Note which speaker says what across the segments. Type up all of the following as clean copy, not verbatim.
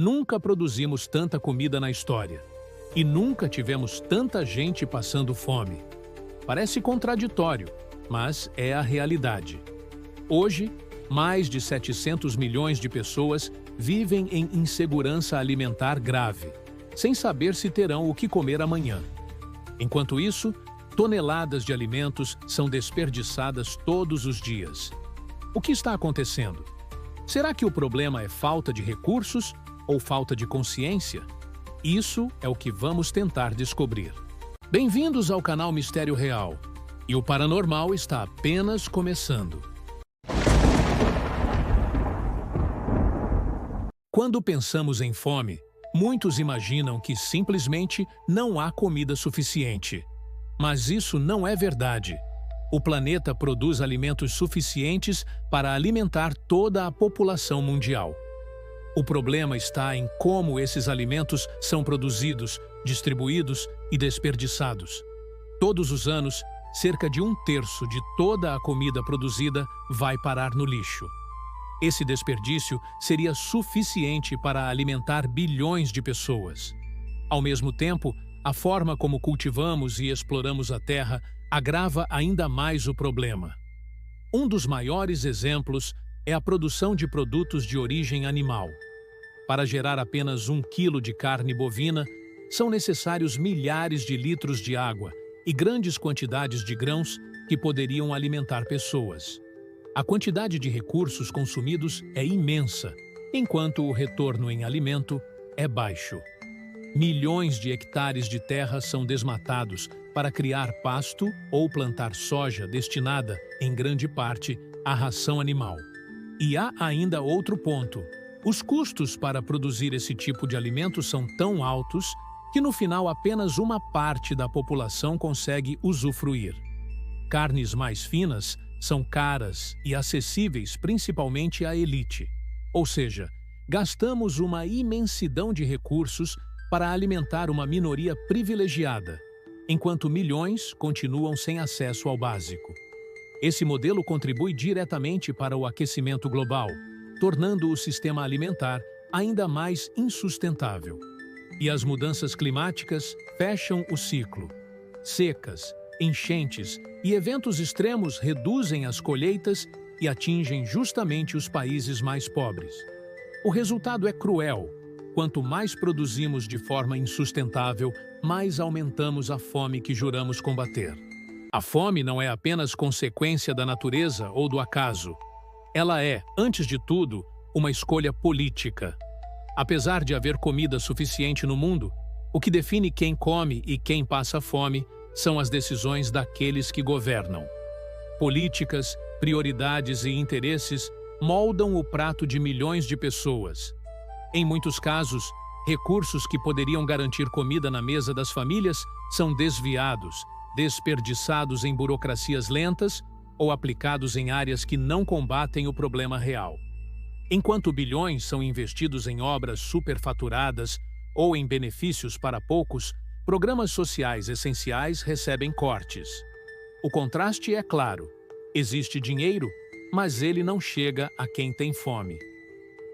Speaker 1: Nunca produzimos tanta comida na história. E nunca tivemos tanta gente passando fome. Parece contraditório, mas é a realidade. Hoje, mais de 700 milhões de pessoas vivem em insegurança alimentar grave, sem saber se terão o que comer amanhã. Enquanto isso, toneladas de alimentos são desperdiçadas todos os dias. O que está acontecendo? Será que o problema é falta de recursos ou falta de consciência? Isso é o que vamos tentar descobrir. Bem-vindos ao canal Mistério Real. E o paranormal está apenas começando. Quando pensamos em fome, muitos imaginam que simplesmente não há comida suficiente. Mas isso não é verdade. O planeta produz alimentos suficientes para alimentar toda a população mundial. O problema está em como esses alimentos são produzidos, distribuídos e desperdiçados. Todos os anos, cerca de 1/3 de toda a comida produzida vai parar no lixo. Esse desperdício seria suficiente para alimentar bilhões de pessoas. Ao mesmo tempo, a forma como cultivamos e exploramos a terra agrava ainda mais o problema. Um dos maiores exemplos é a produção de produtos de origem animal. Para gerar apenas 1 quilo de carne bovina, são necessários milhares de litros de água e grandes quantidades de grãos que poderiam alimentar pessoas. A quantidade de recursos consumidos é imensa, enquanto o retorno em alimento é baixo. Milhões de hectares de terra são desmatados para criar pasto ou plantar soja destinada, em grande parte, à ração animal. E há ainda outro ponto. Os custos para produzir esse tipo de alimento são tão altos que, no final, apenas uma parte da população consegue usufruir. Carnes mais finas são caras e acessíveis principalmente à elite. Ou seja, gastamos uma imensidão de recursos para alimentar uma minoria privilegiada, enquanto milhões continuam sem acesso ao básico. Esse modelo contribui diretamente para o aquecimento global, tornando o sistema alimentar ainda mais insustentável. E as mudanças climáticas fecham o ciclo. Secas, enchentes e eventos extremos reduzem as colheitas e atingem justamente os países mais pobres. O resultado é cruel. Quanto mais produzimos de forma insustentável, mais aumentamos a fome que juramos combater. A fome não é apenas consequência da natureza ou do acaso. Ela é, antes de tudo, uma escolha política. Apesar de haver comida suficiente no mundo, o que define quem come e quem passa fome são as decisões daqueles que governam. Políticas, prioridades e interesses moldam o prato de milhões de pessoas. Em muitos casos, recursos que poderiam garantir comida na mesa das famílias são desviados, desperdiçados em burocracias lentas ou aplicados em áreas que não combatem o problema real. Enquanto bilhões são investidos em obras superfaturadas ou em benefícios para poucos, programas sociais essenciais recebem cortes. O contraste é claro. Existe dinheiro, mas ele não chega a quem tem fome.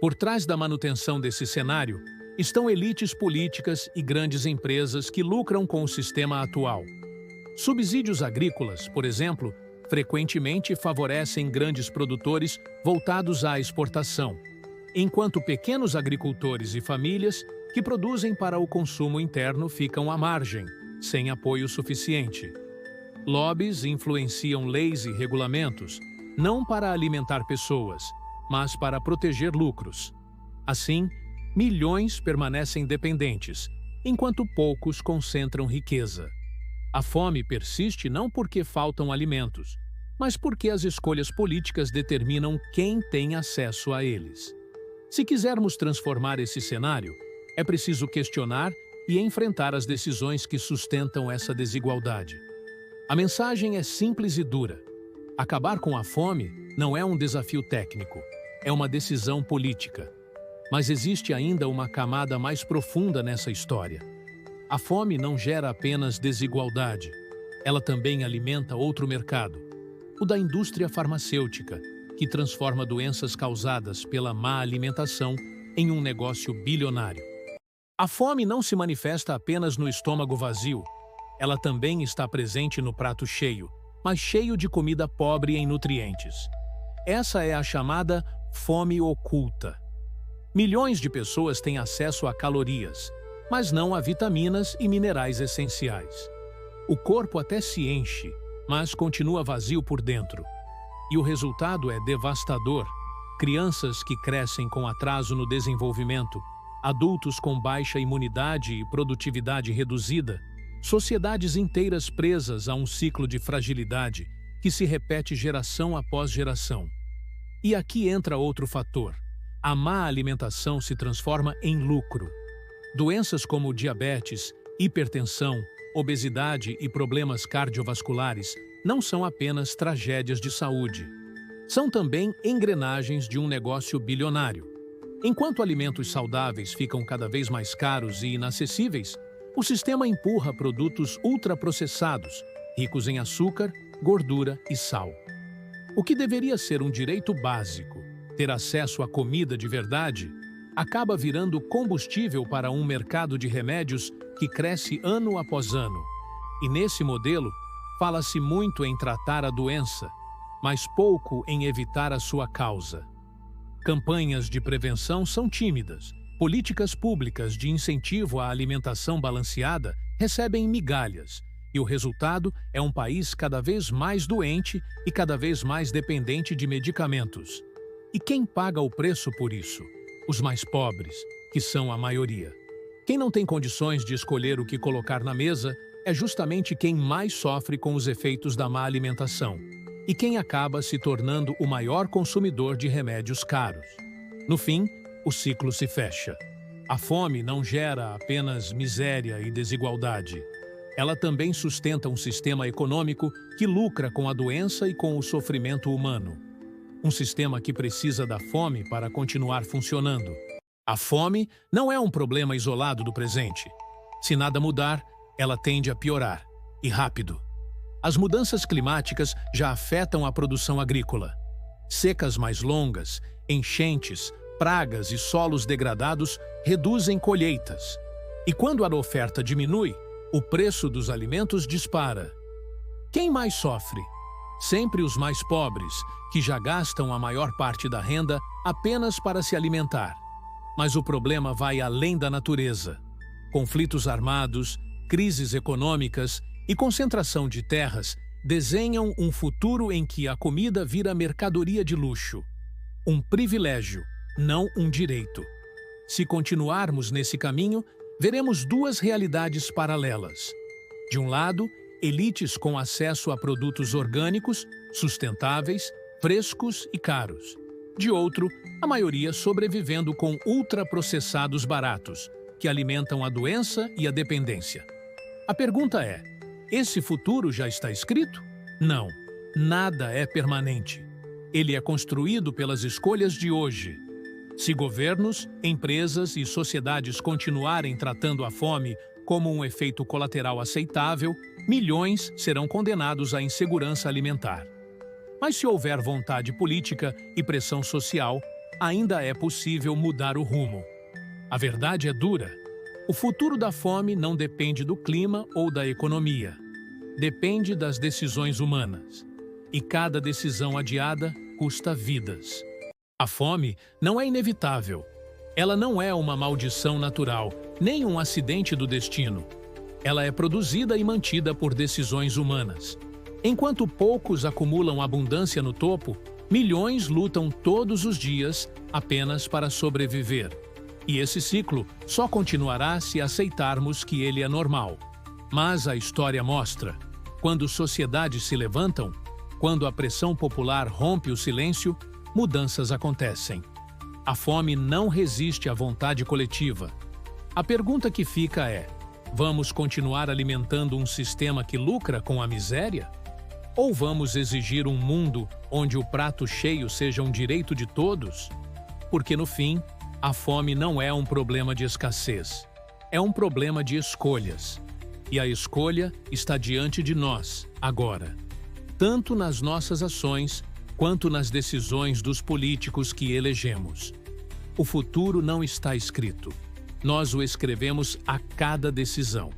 Speaker 1: Por trás da manutenção desse cenário, estão elites políticas e grandes empresas que lucram com o sistema atual. Subsídios agrícolas, por exemplo, frequentemente favorecem grandes produtores voltados à exportação, enquanto pequenos agricultores e famílias que produzem para o consumo interno ficam à margem, sem apoio suficiente. Lobbies influenciam leis e regulamentos, não para alimentar pessoas, mas para proteger lucros. Assim, milhões permanecem dependentes, enquanto poucos concentram riqueza. A fome persiste não porque faltam alimentos, mas porque as escolhas políticas determinam quem tem acesso a eles. Se quisermos transformar esse cenário, é preciso questionar e enfrentar as decisões que sustentam essa desigualdade. A mensagem é simples e dura. Acabar com a fome não é um desafio técnico, é uma decisão política. Mas existe ainda uma camada mais profunda nessa história. A fome não gera apenas desigualdade. Ela também alimenta outro mercado, o da indústria farmacêutica, que transforma doenças causadas pela má alimentação em um negócio bilionário. A fome não se manifesta apenas no estômago vazio. Ela também está presente no prato cheio, mas cheio de comida pobre em nutrientes. Essa é a chamada fome oculta. Milhões de pessoas têm acesso a calorias, mas não a vitaminas e minerais essenciais. O corpo até se enche, mas continua vazio por dentro. E o resultado é devastador. Crianças que crescem com atraso no desenvolvimento, adultos com baixa imunidade e produtividade reduzida, sociedades inteiras presas a um ciclo de fragilidade que se repete geração após geração. E aqui entra outro fator. A má alimentação se transforma em lucro. Doenças como diabetes, hipertensão, obesidade e problemas cardiovasculares não são apenas tragédias de saúde. São também engrenagens de um negócio bilionário. Enquanto alimentos saudáveis ficam cada vez mais caros e inacessíveis, o sistema empurra produtos ultraprocessados, ricos em açúcar, gordura e sal. O que deveria ser um direito básico, ter acesso à comida de verdade, acaba virando combustível para um mercado de remédios que cresce ano após ano. E nesse modelo, fala-se muito em tratar a doença, mas pouco em evitar a sua causa. Campanhas de prevenção são tímidas. Políticas públicas de incentivo à alimentação balanceada recebem migalhas, e o resultado é um país cada vez mais doente e cada vez mais dependente de medicamentos. E quem paga o preço por isso? Os mais pobres, que são a maioria. Quem não tem condições de escolher o que colocar na mesa é justamente quem mais sofre com os efeitos da má alimentação e quem acaba se tornando o maior consumidor de remédios caros. No fim, o ciclo se fecha. A fome não gera apenas miséria e desigualdade. Ela também sustenta um sistema econômico que lucra com a doença e com o sofrimento humano. Um sistema que precisa da fome para continuar funcionando. A fome não é um problema isolado do presente. Se nada mudar, ela tende a piorar, e rápido. As mudanças climáticas já afetam a produção agrícola. Secas mais longas, enchentes, pragas e solos degradados reduzem colheitas. E quando a oferta diminui, o preço dos alimentos dispara. Quem mais sofre? Sempre os mais pobres, que já gastam a maior parte da renda apenas para se alimentar. Mas o problema vai além da natureza. Conflitos armados, crises econômicas e concentração de terras desenham um futuro em que a comida vira mercadoria de luxo. Um privilégio, não um direito. Se continuarmos nesse caminho, veremos duas realidades paralelas. De um lado, elites com acesso a produtos orgânicos, sustentáveis, frescos e caros. De outro, a maioria sobrevivendo com ultraprocessados baratos, que alimentam a doença e a dependência. A pergunta é: esse futuro já está escrito? Não, nada é permanente. Ele é construído pelas escolhas de hoje. Se governos, empresas e sociedades continuarem tratando a fome como um efeito colateral aceitável, milhões serão condenados à insegurança alimentar. Mas se houver vontade política e pressão social, ainda é possível mudar o rumo. A verdade é dura. O futuro da fome não depende do clima ou da economia. Depende das decisões humanas. E cada decisão adiada custa vidas. A fome não é inevitável. Ela não é uma maldição natural, nem um acidente do destino. Ela é produzida e mantida por decisões humanas. Enquanto poucos acumulam abundância no topo, milhões lutam todos os dias apenas para sobreviver. E esse ciclo só continuará se aceitarmos que ele é normal. Mas a história mostra, quando sociedades se levantam, quando a pressão popular rompe o silêncio, mudanças acontecem. A fome não resiste à vontade coletiva. A pergunta que fica é: vamos continuar alimentando um sistema que lucra com a miséria? Ou vamos exigir um mundo onde o prato cheio seja um direito de todos? Porque, no fim, a fome não é um problema de escassez. É um problema de escolhas. E a escolha está diante de nós, agora. Tanto nas nossas ações, quanto nas decisões dos políticos que elegemos. O futuro não está escrito. Nós o escrevemos a cada decisão.